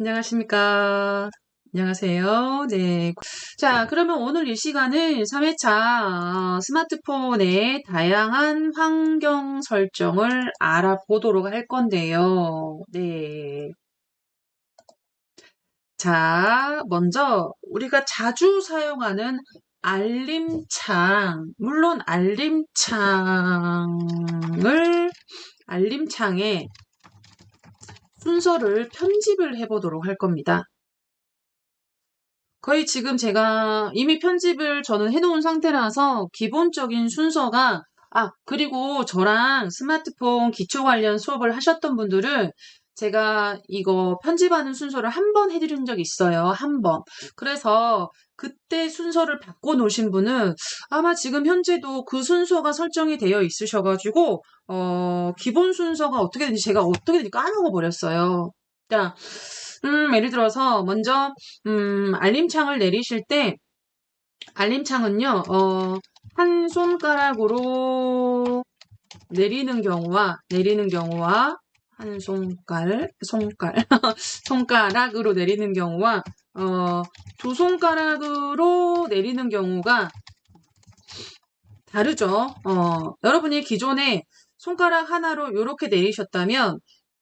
안녕하십니까. 안녕하세요. 네. 자, 그러면 오늘 이 시간은 3회차 스마트폰의 다양한 환경 설정을 알아보도록 할 건데요. 네. 자, 먼저 우리가 자주 사용하는 알림창. 물론 알림창에 순서를 편집을 해보도록 할 겁니다. 거의 지금 제가 이미 편집을 저는 해놓은 상태라서 기본적인 순서가, 그리고 저랑 스마트폰 기초 관련 수업을 하셨던 분들은 제가 이거 편집하는 순서를 한 번 해드린 적이 있어요. 한 번. 그래서 그때 순서를 바꿔놓으신 분은 아마 지금 현재도 그 순서가 설정이 되어 있으셔가지고, 기본 순서가 어떻게 되는지 제가 어떻게 되는지 까먹어 버렸어요. 자, 예를 들어서 먼저 알림창을 내리실 때, 알림창은요, 한 손가락으로 내리는 경우와, 한 손가락으로 내리는 경우와, 두 손가락으로 내리는 경우가 다르죠. 여러분이 기존에 손가락 하나로 이렇게 내리셨다면,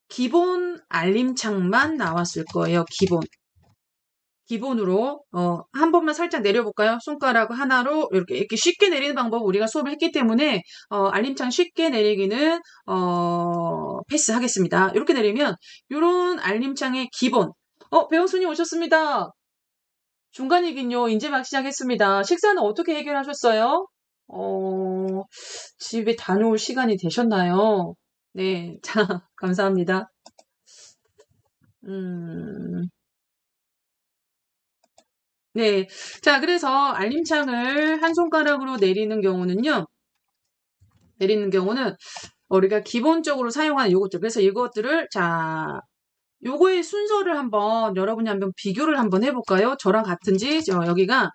기본 알림창만 나왔을 거예요. 기본으로 한 번만 살짝 내려볼까요? 손가락 하나로 이렇게 쉽게 내리는 방법 우리가 수업을 했기 때문에 알림창 쉽게 내리기는 패스하겠습니다. 이렇게 내리면 이런 알림창의 기본. 배우수님 오셨습니다. 중간이긴요. 이제 막 시작했습니다. 식사는 어떻게 해결하셨어요? 집에 다녀올 시간이 되셨나요? 네, 자, 감사합니다. 네. 자, 그래서 알림창을 한 손가락으로 내리는 경우는 우리가 기본적으로 사용하는 요것들. 그래서 이것들을, 자, 요거의 순서를 여러분이 한번 비교를 한번 해볼까요? 저랑 같은지, 여기가,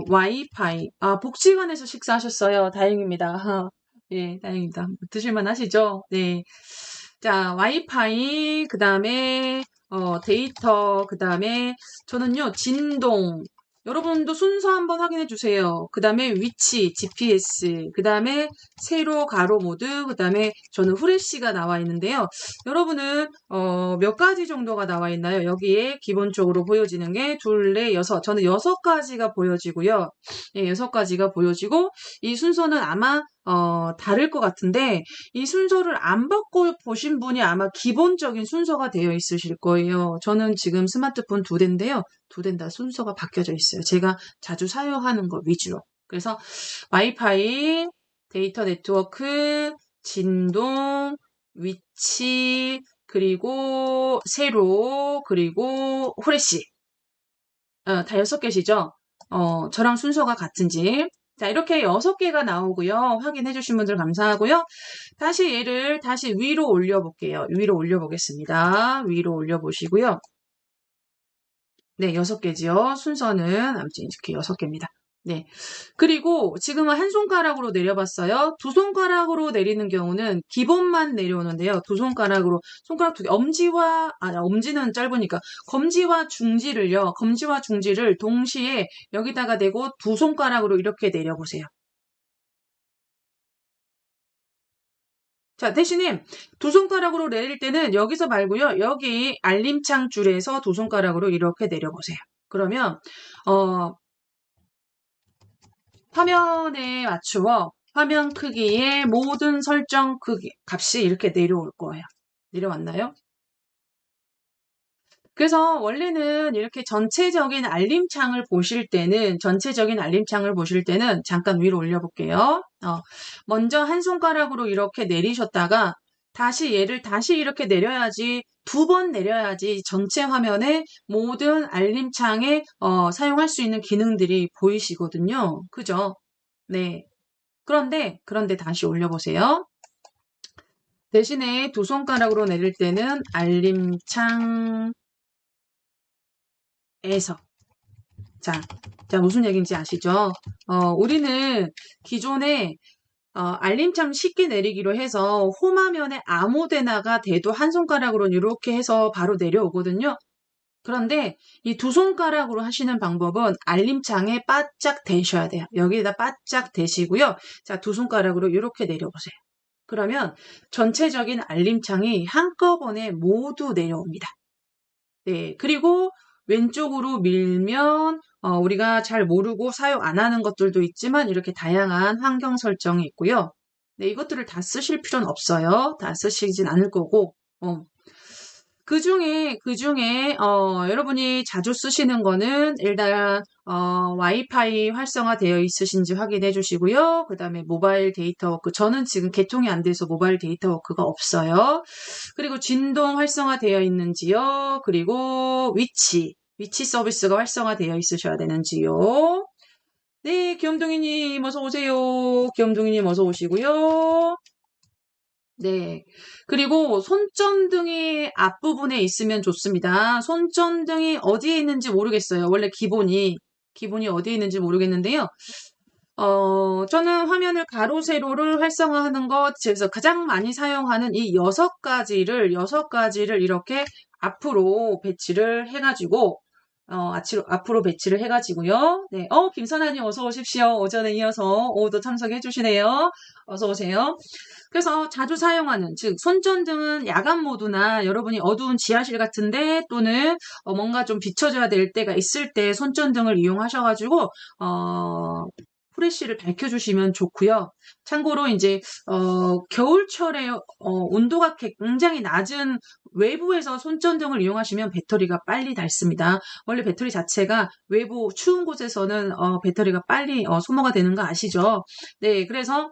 와이파이. 복지관에서 식사하셨어요. 다행입니다. 예, 다행입니다. 드실만 하시죠? 네. 자, 와이파이, 그 다음에, 데이터, 그 다음에, 저는요, 진동. 여러분도 순서 한번 확인해 주세요. 그 다음에 위치, GPS, 그 다음에 세로, 가로 모드, 그 다음에 저는 후레쉬가 나와 있는데요. 여러분은 몇 가지 정도가 나와 있나요? 여기에 기본적으로 보여지는 게 둘, 넷, 여섯. 저는 6가지가 보여지고요. 예, 6가지가 보여지고 이 순서는 아마 다를 것 같은데 이 순서를 안 바꿔 보신 분이 아마 기본적인 순서가 되어 있으실 거예요. 저는 지금 스마트폰 2대인데요. 2대는 다 순서가 바뀌어져 있어요. 제가 자주 사용하는 거 위주로. 그래서 와이파이, 데이터 네트워크, 진동, 위치, 그리고 세로, 그리고 후레쉬. 다 6개시죠? 저랑 순서가 같은지. 자, 이렇게 6개가 나오고요. 확인해 주신 분들 감사하고요. 다시 얘를 다시 위로 올려볼게요. 위로 올려보겠습니다. 위로 올려보시고요. 네, 6개지요. 순서는 아무튼 이렇게 6개입니다. 네. 그리고 지금은 한 손가락으로 내려봤어요. 두 손가락으로 내리는 경우는 기본만 내려오는데요. 두 손가락으로, 손가락 2개, 엄지는 짧으니까, 검지와 중지를 동시에 여기다가 대고 두 손가락으로 이렇게 내려보세요. 자, 대신에 두 손가락으로 내릴 때는 여기서 말고요. 여기 알림창 줄에서 두 손가락으로 이렇게 내려보세요. 그러면, 화면에 맞추어 화면 크기의 모든 설정 크기 값이 이렇게 내려올 거예요. 내려왔나요? 그래서 원래는 이렇게 전체적인 알림창을 보실 때는 잠깐 위로 올려볼게요. 먼저 한 손가락으로 이렇게 내리셨다가 얘를 다시 이렇게 내려야지, 2번 내려야지 전체 화면에 모든 알림창에 사용할 수 있는 기능들이 보이시거든요. 그죠? 네. 그런데 다시 올려보세요. 대신에 두 손가락으로 내릴 때는 알림창에서. 자, 무슨 얘기인지 아시죠? 우리는 기존에 알림창 쉽게 내리기로 해서 홈화면에 아무 데나가 대도 한 손가락으로 이렇게 해서 바로 내려오거든요. 그런데 이 두 손가락으로 하시는 방법은 알림창에 바짝 대셔야 돼요. 여기에다 바짝 대시고요. 자, 두 손가락으로 이렇게 내려보세요. 그러면 전체적인 알림창이 한꺼번에 모두 내려옵니다. 네, 그리고 왼쪽으로 밀면 우리가 잘 모르고 사용 안 하는 것들도 있지만 이렇게 다양한 환경 설정이 있고요. 네, 이것들을 다 쓰실 필요는 없어요. 다 쓰시진 않을 거고. 그 중에, 여러분이 자주 쓰시는 거는 일단, 와이파이 활성화되어 있으신지 확인해 주시고요. 그 다음에 모바일 데이터 워크. 저는 지금 개통이 안 돼서 모바일 데이터 워크가 없어요. 그리고 진동 활성화되어 있는지요. 그리고 위치 서비스가 활성화되어 있으셔야 되는지요. 네, 귀염둥이님 어서 오세요. 귀염둥이님 어서 오시고요. 네. 그리고 손전등이 앞부분에 있으면 좋습니다. 손전등이 어디에 있는지 모르겠어요. 원래 기본이 어디에 있는지 모르겠는데요. 저는 화면을 가로, 세로를 활성화하는 것, 그래서 가장 많이 사용하는 이 여섯 가지를 이렇게 앞으로 배치를 해가지고, 앞으로 배치를 해가지고요. 네. 김선아님 어서 오십시오. 오전에 이어서 오후도 참석해 주시네요. 어서 오세요. 그래서 자주 사용하는, 즉, 손전등은 야간 모드나 여러분이 어두운 지하실 같은데 또는 뭔가 좀 비춰줘야 될 때가 있을 때 손전등을 이용하셔가지고, 후레쉬를 밝혀주시면 좋고요. 참고로 이제 겨울철에 온도가 굉장히 낮은 외부에서 손전등을 이용하시면 배터리가 빨리 닳습니다. 원래 배터리 자체가 외부 추운 곳에서는 배터리가 빨리 소모가 되는 거 아시죠? 네, 그래서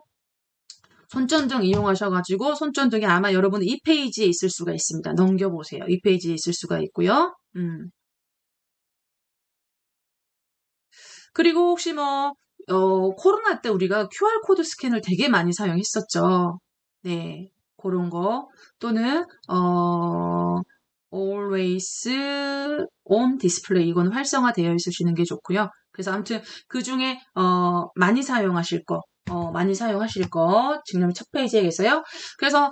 손전등 이용하셔가지고 손전등이 아마 여러분 이 페이지에 있을 수가 있습니다. 넘겨보세요. 이 페이지에 있을 수가 있고요. 그리고 혹시 코로나 때 우리가 QR코드 스캔을 되게 많이 사용했었죠. 네, 그런 거. 또는, always on display. 이건 활성화되어 있으시는 게 좋고요. 그래서 아무튼 그 중에, 많이 사용하실 거, 지금 첫 페이지에 계세요. 그래서,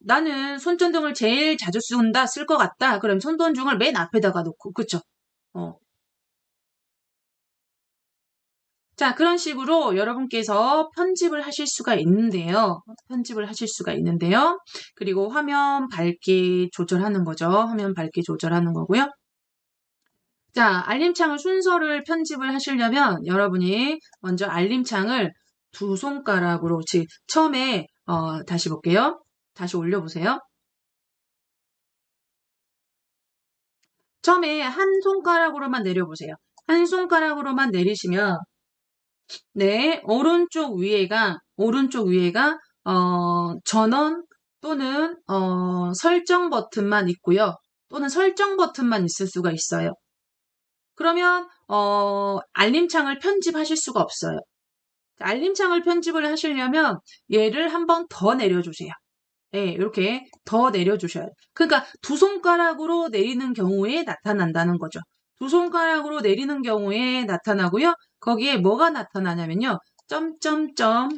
나는 손전등을 제일 자주 쓸 것 같다. 그럼 손전등을 맨 앞에다가 놓고, 그쵸? 어, 자, 그런 식으로 여러분께서 편집을 하실 수가 있는데요. 그리고 화면 밝기 조절하는 거죠. 화면 밝기 조절하는 거고요. 자, 알림창을 순서를 편집을 하시려면 여러분이 먼저 알림창을 두 손가락으로, 즉, 처음에, 다시 볼게요. 다시 올려보세요. 처음에 한 손가락으로만 내려보세요. 한 손가락으로만 내리시면 네, 오른쪽 위에가, 전원 또는, 설정 버튼만 있고요. 또는 설정 버튼만 있을 수가 있어요. 그러면, 알림창을 편집하실 수가 없어요. 알림창을 편집을 하시려면 얘를 한번 더 내려주세요. 네, 이렇게 더 내려주셔야 돼요. 그러니까 두 손가락으로 내리는 경우에 나타난다는 거죠. 두 손가락으로 내리는 경우에 나타나고요. 거기에 뭐가 나타나냐면요. 점점점,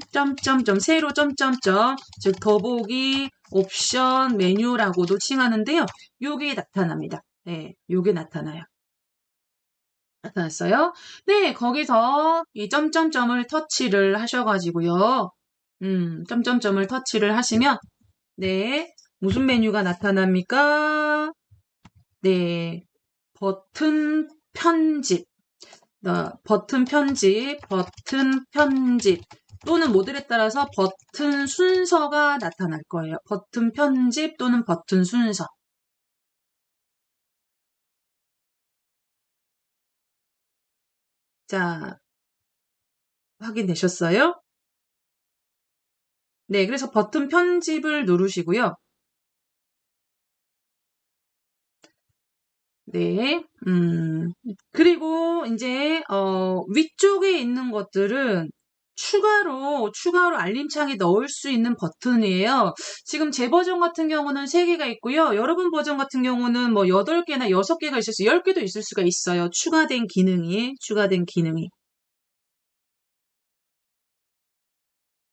세로 점점점, 즉 더보기, 옵션, 메뉴라고도 칭하는데요. 요게 나타납니다. 네, 요게 나타나요. 나타났어요? 네, 거기서 이 점점점을 터치를 하셔가지고요. 점점점을 터치를 하시면 네. 무슨 메뉴가 나타납니까? 네. 버튼 편집. 버튼 편집. 또는 모델에 따라서 버튼 순서가 나타날 거예요. 버튼 편집 또는 버튼 순서. 자, 확인되셨어요? 네. 그래서 버튼 편집을 누르시고요. 네. 그리고 이제 위쪽에 있는 것들은 추가로 알림창에 넣을 수 있는 버튼이에요. 지금 제 버전 같은 경우는 3개가 있고요. 여러분 버전 같은 경우는 뭐 8개나 6개가 있을 수, 10개도 있을 수가 있어요. 추가된 기능이.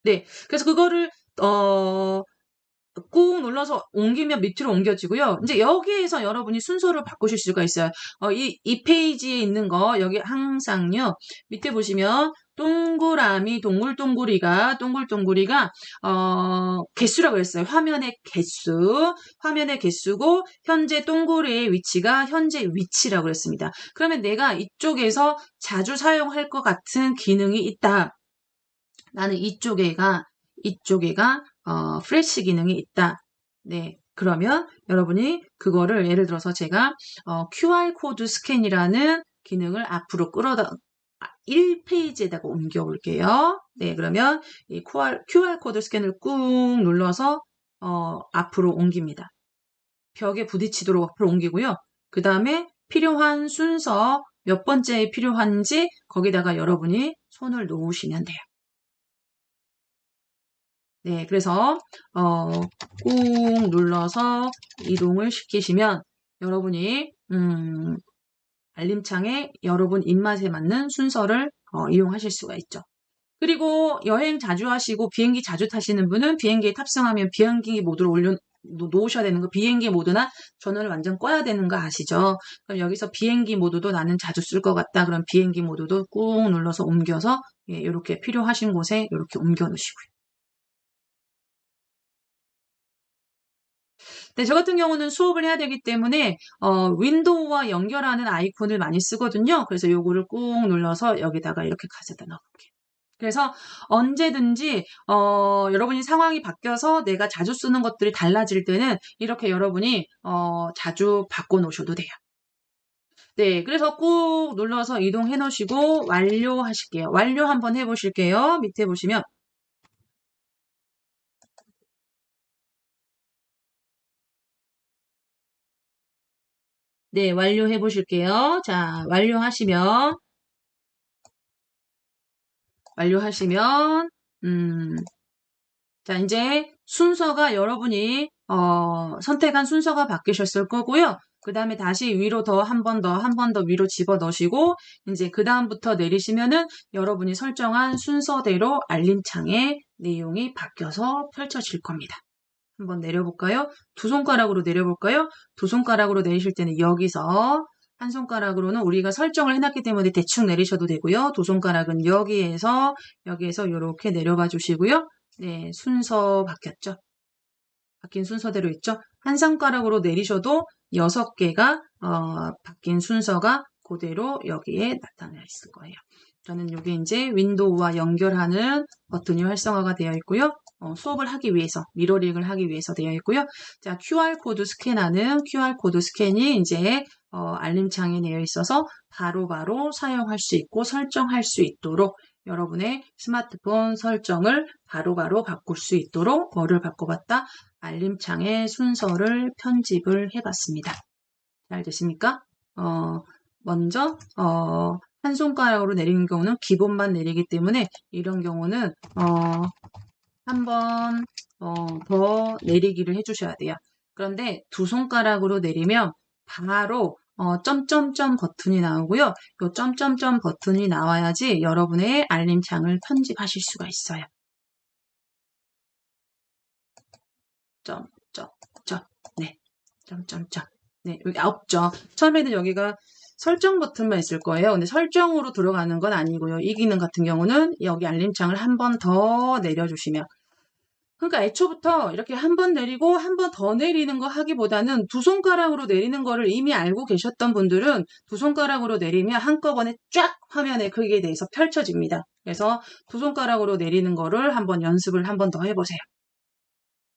네. 그래서 그거를 어 꾹 눌러서 옮기면 밑으로 옮겨지고요. 이제 여기에서 여러분이 순서를 바꾸실 수가 있어요. 이 페이지에 있는 거 여기 항상요. 밑에 보시면 동그라미 동글동글이가 개수라고 했어요. 화면의 개수고 현재 동그리의 위치가 현재 위치라고 했습니다. 그러면 내가 이쪽에서 자주 사용할 것 같은 기능이 있다. 나는 이쪽에가 프레시 기능이 있다. 네. 그러면 여러분이 그거를 예를 들어서 제가 QR코드 스캔이라는 기능을 앞으로 1페이지에다가 옮겨 볼게요. 네. 그러면 이 QR코드 스캔을 꾹 눌러서 앞으로 옮깁니다. 벽에 부딪히도록 앞으로 옮기고요. 그 다음에 필요한 순서 몇 번째에 필요한지 거기다가 여러분이 손을 놓으시면 돼요. 네, 그래서 꾹 눌러서 이동을 시키시면 여러분이 알림창에 여러분 입맛에 맞는 순서를 이용하실 수가 있죠. 그리고 여행 자주 하시고 비행기 자주 타시는 분은 비행기에 탑승하면 비행기 모드로 놓으셔야 되는 거, 비행기 모드나 전원을 완전 꺼야 되는 거 아시죠? 그럼 여기서 비행기 모드도 나는 자주 쓸 것 같다. 그럼 비행기 모드도 꾹 눌러서 옮겨서 이렇게 필요하신 곳에 이렇게 옮겨 놓으시고요. 네, 저 같은 경우는 수업을 해야 되기 때문에 윈도우와 연결하는 아이콘을 많이 쓰거든요. 그래서 요거를 꾹 눌러서 여기다가 이렇게 가져다 넣어볼게요. 그래서 언제든지 여러분이 상황이 바뀌어서 내가 자주 쓰는 것들이 달라질 때는 이렇게 여러분이 자주 바꿔 놓으셔도 돼요. 네, 그래서 꾹 눌러서 이동해 놓으시고 완료하실게요. 완료 한번 해보실게요. 밑에 보시면 네, 완료해 보실게요. 자, 완료하시면 자, 이제 순서가 여러분이 선택한 순서가 바뀌셨을 거고요. 그 다음에 다시 위로 한 번 더 위로 집어 넣으시고 이제 그 다음부터 내리시면은 여러분이 설정한 순서대로 알림창에 내용이 바뀌어서 펼쳐질 겁니다. 한번 내려볼까요? 두 손가락으로 내려볼까요? 두 손가락으로 내리실 때는 여기서 한 손가락으로는 우리가 설정을 해놨기 때문에 대충 내리셔도 되고요. 두 손가락은 여기에서 이렇게 내려봐 주시고요. 네, 순서 바뀌었죠? 바뀐 순서대로 있죠? 한 손가락으로 내리셔도 6개가 바뀐 순서가 그대로 여기에 나타나 있을 거예요. 저는 여기 이제 윈도우와 연결하는 버튼이 활성화가 되어 있고요. 수업을 하기 위해서, 미러링을 하기 위해서 되어 있고요. 자, QR코드 스캔하는 QR코드 스캔이 이제 알림창에 되어 있어서 바로바로 사용할 수 있고 설정할 수 있도록 여러분의 스마트폰 설정을 바로바로 바꿀 수 있도록 뭐를 바꿔봤다? 알림창의 순서를 편집을 해봤습니다. 잘 되십니까? 먼저 한 손가락으로 내리는 경우는 기본만 내리기 때문에 이런 경우는 한 번 더 내리기를 해주셔야 돼요. 그런데 두 손가락으로 내리면 바로 점점점 버튼이 나오고요. 이 점점점 버튼이 나와야지 여러분의 알림창을 편집하실 수가 있어요. 점점점 네, 점점점 네, 여기 없죠. 처음에는 여기가 설정 버튼만 있을 거예요. 근데 설정으로 들어가는 건 아니고요. 이 기능 같은 경우는 여기 알림창을 한 번 더 내려주시면 그러니까 애초부터 이렇게 한 번 내리고 한 번 더 내리는 거 하기보다는 두 손가락으로 내리는 거를 이미 알고 계셨던 분들은 두 손가락으로 내리면 한꺼번에 쫙 화면에 거기에 대해서 펼쳐집니다. 그래서 두 손가락으로 내리는 거를 한번 연습을 한 번 더 해보세요.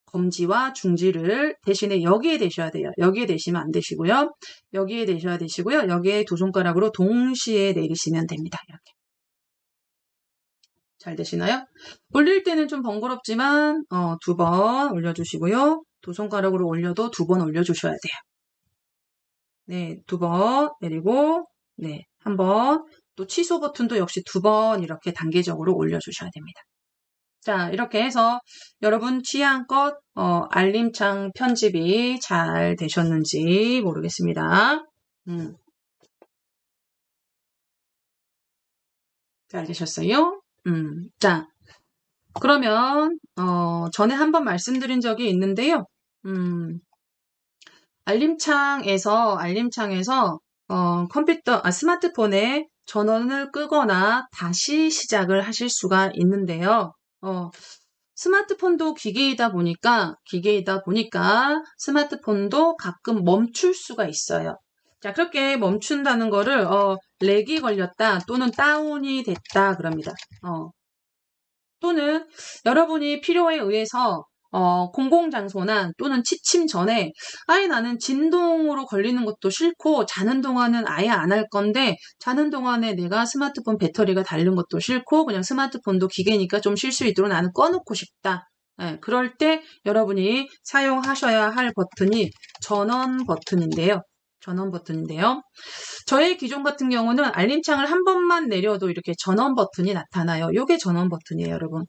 검지와 중지를 대신에 여기에 대셔야 돼요. 여기에 대시면 안 되시고요. 여기에 대셔야 되시고요. 여기에 두 손가락으로 동시에 내리시면 됩니다. 이렇게. 잘 되시나요? 올릴 때는 좀 번거롭지만 2번 올려주시고요. 두 손가락으로 올려도 2번 올려주셔야 돼요. 네, 2번 내리고 네, 한 번. 또 취소 버튼도 역시 2번 이렇게 단계적으로 올려주셔야 됩니다. 자, 이렇게 해서 여러분 취향껏 알림창 편집이 잘 되셨는지 모르겠습니다. 잘 되셨어요? 자, 그러면 전에 한번 말씀드린 적이 있는데요. 알림창에서 스마트폰에 전원을 끄거나 다시 시작을 하실 수가 있는데요. 스마트폰도 기계이다 보니까 스마트폰도 가끔 멈출 수가 있어요. 자, 그렇게 멈춘다는 거를 렉이 걸렸다 또는 다운이 됐다 그럽니다. 또는 여러분이 필요에 의해서 공공장소나 또는 취침 전에 아예 나는 진동으로 걸리는 것도 싫고 자는 동안은 아예 안 할 건데 자는 동안에 내가 스마트폰 배터리가 닳는 것도 싫고 그냥 스마트폰도 기계니까 좀 쉴 수 있도록 나는 꺼놓고 싶다. 예, 그럴 때 여러분이 사용하셔야 할 버튼이 전원 버튼인데요. 전원 버튼인데요. 저의 기종 같은 경우는 알림창을 한 번만 내려도 이렇게 전원 버튼이 나타나요. 요게 전원 버튼이에요, 여러분.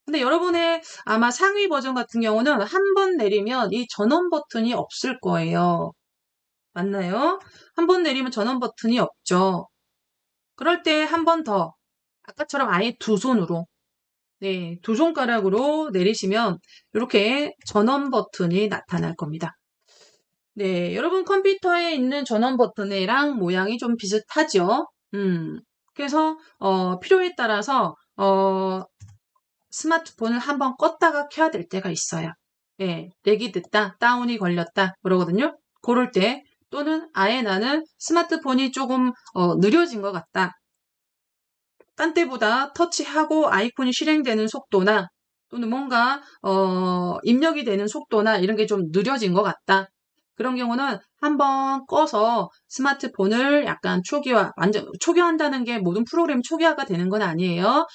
근데 여러분의 아마 상위 버전 같은 경우는 한 번 내리면 이 전원 버튼이 없을 거예요. 맞나요? 한 번 내리면 전원 버튼이 없죠. 그럴 때 한 번 더, 아까처럼 아예 두 손으로, 네, 두 손가락으로 내리시면 이렇게 전원 버튼이 나타날 겁니다. 네, 여러분 컴퓨터에 있는 전원 버튼이랑 모양이 좀 비슷하죠? 그래서, 필요에 따라서, 스마트폰을 한번 껐다가 켜야 될 때가 있어요. 예, 렉이 됐다, 다운이 걸렸다, 그러거든요. 그럴 때, 또는 아예 나는 스마트폰이 조금, 느려진 것 같다. 딴 때보다 터치하고 아이콘이 실행되는 속도나, 또는 뭔가, 입력이 되는 속도나 이런 게 좀 느려진 것 같다. 그런 경우는 한번 꺼서 스마트폰을 약간 완전 초기화한다는 게 모든 프로그램이 초기화가 되는 건 아니에요.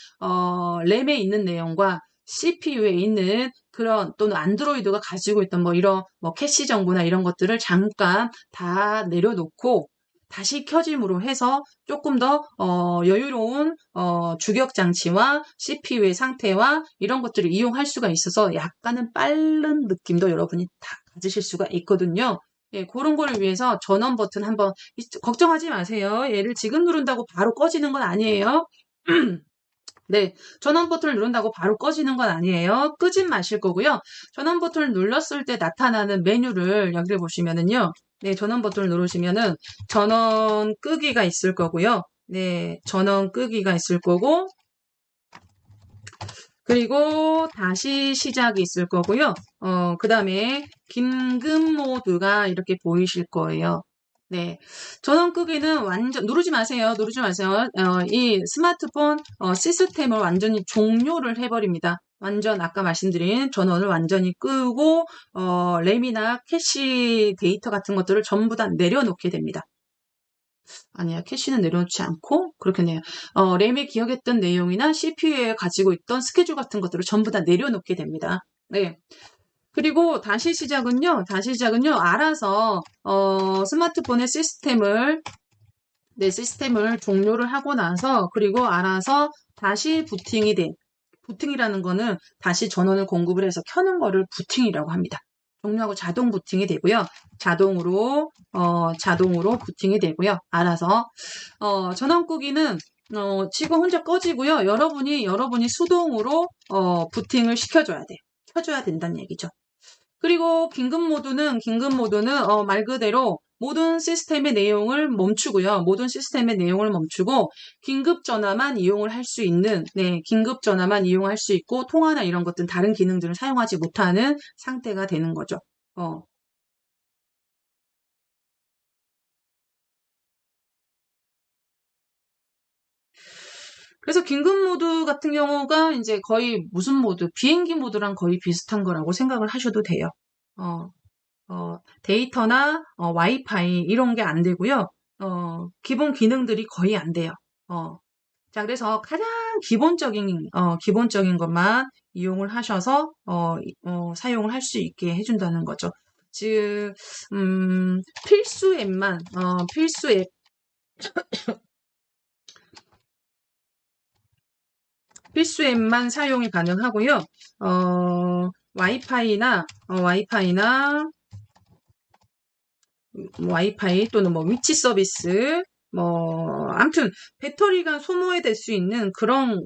램에 있는 내용과 CPU에 있는 그런 또는 안드로이드가 가지고 있던 뭐 이런 뭐 캐시 정보나 이런 것들을 잠깐 다 내려놓고 다시 켜짐으로 해서 조금 더 여유로운 주격 장치와 CPU의 상태와 이런 것들을 이용할 수가 있어서 약간은 빠른 느낌도 여러분이 다 가지실 수가 있거든요. 예, 그런 거를 위해서 전원 버튼 한번 걱정하지 마세요. 얘를 지금 누른다고 바로 꺼지는 건 아니에요. 네, 전원 버튼을 누른다고 바로 꺼지는 건 아니에요. 끄진 마실 거고요. 전원 버튼을 눌렀을 때 나타나는 메뉴를 여기를 보시면은요. 네, 전원 버튼을 누르시면은 전원 끄기가 있을 거고요. 네, 전원 끄기가 있을 거고, 그리고 다시 시작이 있을 거고요. 그 다음에 긴급 모드가 이렇게 보이실 거예요. 네. 전원 끄기는 완전, 누르지 마세요. 누르지 마세요. 이 스마트폰 시스템을 완전히 종료를 해버립니다. 완전 아까 말씀드린 전원을 완전히 끄고, 램이나 캐시 데이터 같은 것들을 전부 다 내려놓게 됩니다. 아니야, 캐시는 내려놓지 않고 그렇겠네요. 램이 기억했던 내용이나 CPU에 가지고 있던 스케줄 같은 것들을 전부 다 내려놓게 됩니다. 네. 그리고 다시 시작은요, 알아서, 스마트폰의 시스템을 종료를 하고 나서, 그리고 알아서 다시 부팅이라는 거는 다시 전원을 공급을 해서 켜는 거를 부팅이라고 합니다. 종료하고 자동 부팅이 되고요. 자동으로 부팅이 되고요. 알아서. 전원 끄기는, 지금 혼자 꺼지고요. 여러분이 수동으로, 부팅을 시켜줘야 돼요. 켜줘야 된다는 얘기죠. 그리고 긴급 모드는 말 그대로 모든 시스템의 내용을 멈추고요. 모든 시스템의 내용을 멈추고 긴급 전화만 이용을 할 수 있는, 네, 긴급 전화만 이용할 수 있고 통화나 이런 것들 다른 기능들을 사용하지 못하는 상태가 되는 거죠. 어. 그래서 긴급 모드 같은 경우가 이제 거의 무슨 모드, 비행기 모드랑 거의 비슷한 거라고 생각을 하셔도 돼요. 어. 데이터나 와이파이 이런 게 안 되고요. 기본 기능들이 거의 안 돼요. 자, 그래서 가장 기본적인 것만 이용을 하셔서 사용을 할 수 있게 해준다는 거죠. 즉, 필수 앱만 필수 앱만 사용이 가능하고요. 와이파이 또는 뭐 위치 서비스 아무튼 배터리가 소모될 수 있는 그런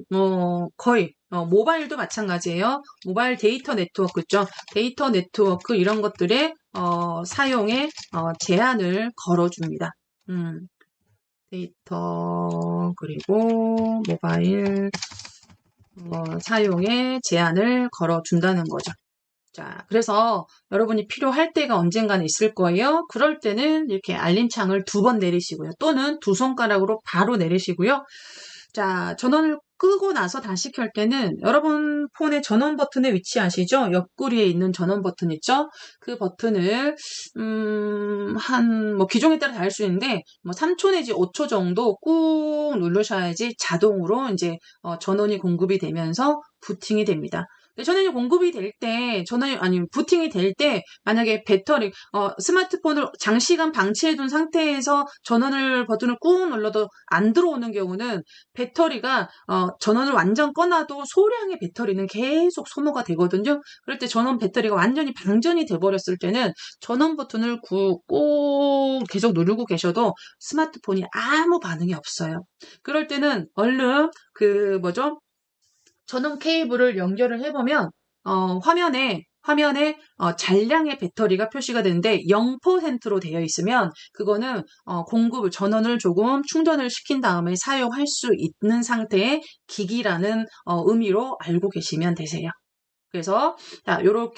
거의 모바일도 마찬가지예요. 모바일 데이터 네트워크 있죠. 데이터 네트워크 이런 것들의 사용에 제한을 걸어줍니다. 데이터 그리고 모바일 사용에 제한을 걸어준다는 거죠. 자, 그래서 여러분이 필요할 때가 언젠가는 있을 거예요. 그럴 때는 이렇게 알림창을 2번 내리시고요. 또는 2손가락으로 바로 내리시고요. 자, 전원을 끄고 나서 다시 켤 때는 여러분 폰의 전원 버튼의 위치 아시죠? 옆구리에 있는 전원 버튼 있죠? 그 버튼을 기종에 따라 다를 수 있는데 3초 내지 5초 정도 꾹 누르셔야지 자동으로 이제 전원이 공급이 되면서 부팅이 됩니다. 전원이 공급이 될 때, 부팅이 될 때, 만약에 배터리, 스마트폰을 장시간 방치해둔 상태에서 버튼을 꾹 눌러도 안 들어오는 경우는 배터리가, 전원을 완전 꺼놔도 소량의 배터리는 계속 소모가 되거든요. 그럴 때 전원 배터리가 완전히 방전이 돼버렸을 때는 전원 버튼을 꾹 계속 누르고 계셔도 스마트폰이 아무 반응이 없어요. 그럴 때는 얼른 전원 케이블을 연결을 해보면 화면에 잔량의 배터리가 표시가 되는데 0%로 되어 있으면 그거는 전원을 조금 충전을 시킨 다음에 사용할 수 있는 상태의 기기라는 의미로 알고 계시면 되세요. 그래서 요럴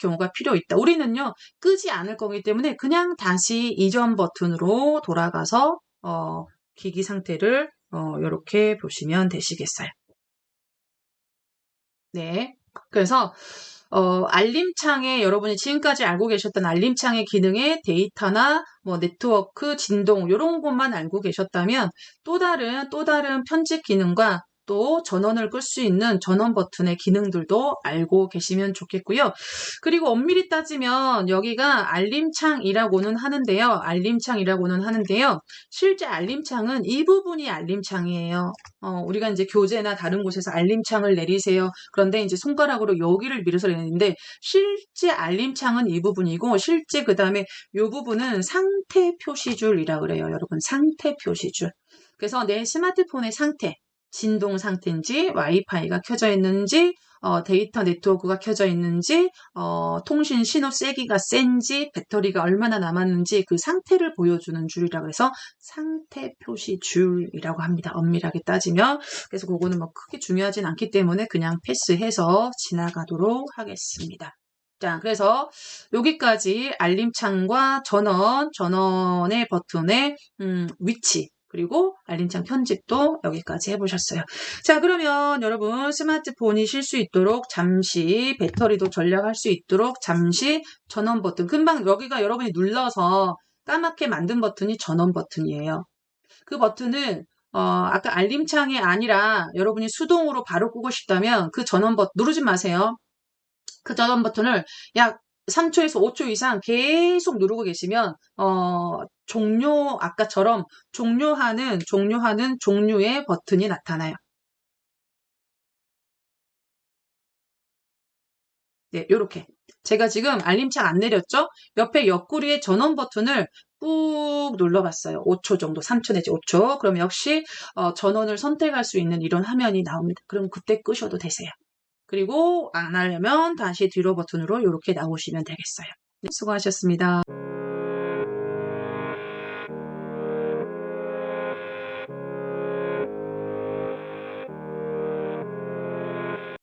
경우가 필요 있다. 우리는요 끄지 않을 거기 때문에 그냥 다시 이전 버튼으로 돌아가서 기기 상태를 요렇게 보시면 되시겠어요. 네. 그래서 알림창에 여러분이 지금까지 알고 계셨던 알림창의 기능에 데이터나 네트워크, 진동 이런 것만 알고 계셨다면 또 다른 편집 기능과 또 전원을 끌 수 있는 전원 버튼의 기능들도 알고 계시면 좋겠고요. 그리고 엄밀히 따지면 여기가 알림창이라고는 하는데요. 실제 알림창은 이 부분이 알림창이에요. 우리가 이제 교재나 다른 곳에서 알림창을 내리세요. 그런데 이제 손가락으로 여기를 밀어서 내리는데 실제 알림창은 이 부분이고 실제 그 다음에 이 부분은 상태 표시줄이라 그래요. 여러분 상태 표시줄. 그래서 내 스마트폰의 상태, 진동 상태인지 와이파이가 켜져 있는지 데이터 네트워크가 켜져 있는지 통신 신호 세기가 센지 배터리가 얼마나 남았는지 그 상태를 보여주는 줄이라고 해서 상태 표시 줄이라고 합니다. 엄밀하게 따지면. 그래서 그거는 크게 중요하진 않기 때문에 그냥 패스해서 지나가도록 하겠습니다. 자, 그래서 여기까지 알림창과 전원의 버튼의 위치 그리고 알림창 편집도 여기까지 해보셨어요. 자, 그러면 여러분 스마트폰이 쉴 수 있도록 잠시 배터리도 절약할 수 있도록 잠시 전원 버튼 금방 여기가 여러분이 눌러서 까맣게 만든 버튼이 전원 버튼이에요. 그 버튼은 아까 알림창이 아니라 여러분이 수동으로 바로 끄고 싶다면 그 전원 버튼 누르지 마세요. 그 전원 버튼을 약 3초에서 5초 이상 계속 누르고 계시면 아까처럼 종료하는 종류의 버튼이 나타나요. 네, 요렇게. 제가 지금 알림창 안 내렸죠? 옆에 옆구리에 전원 버튼을 꾹 눌러봤어요. 5초 정도, 3초 내지 5초. 그럼 역시 전원을 선택할 수 있는 이런 화면이 나옵니다. 그럼 그때 끄셔도 되세요. 그리고 안 하려면 다시 뒤로 버튼으로 이렇게 나오시면 되겠어요. 네, 수고하셨습니다.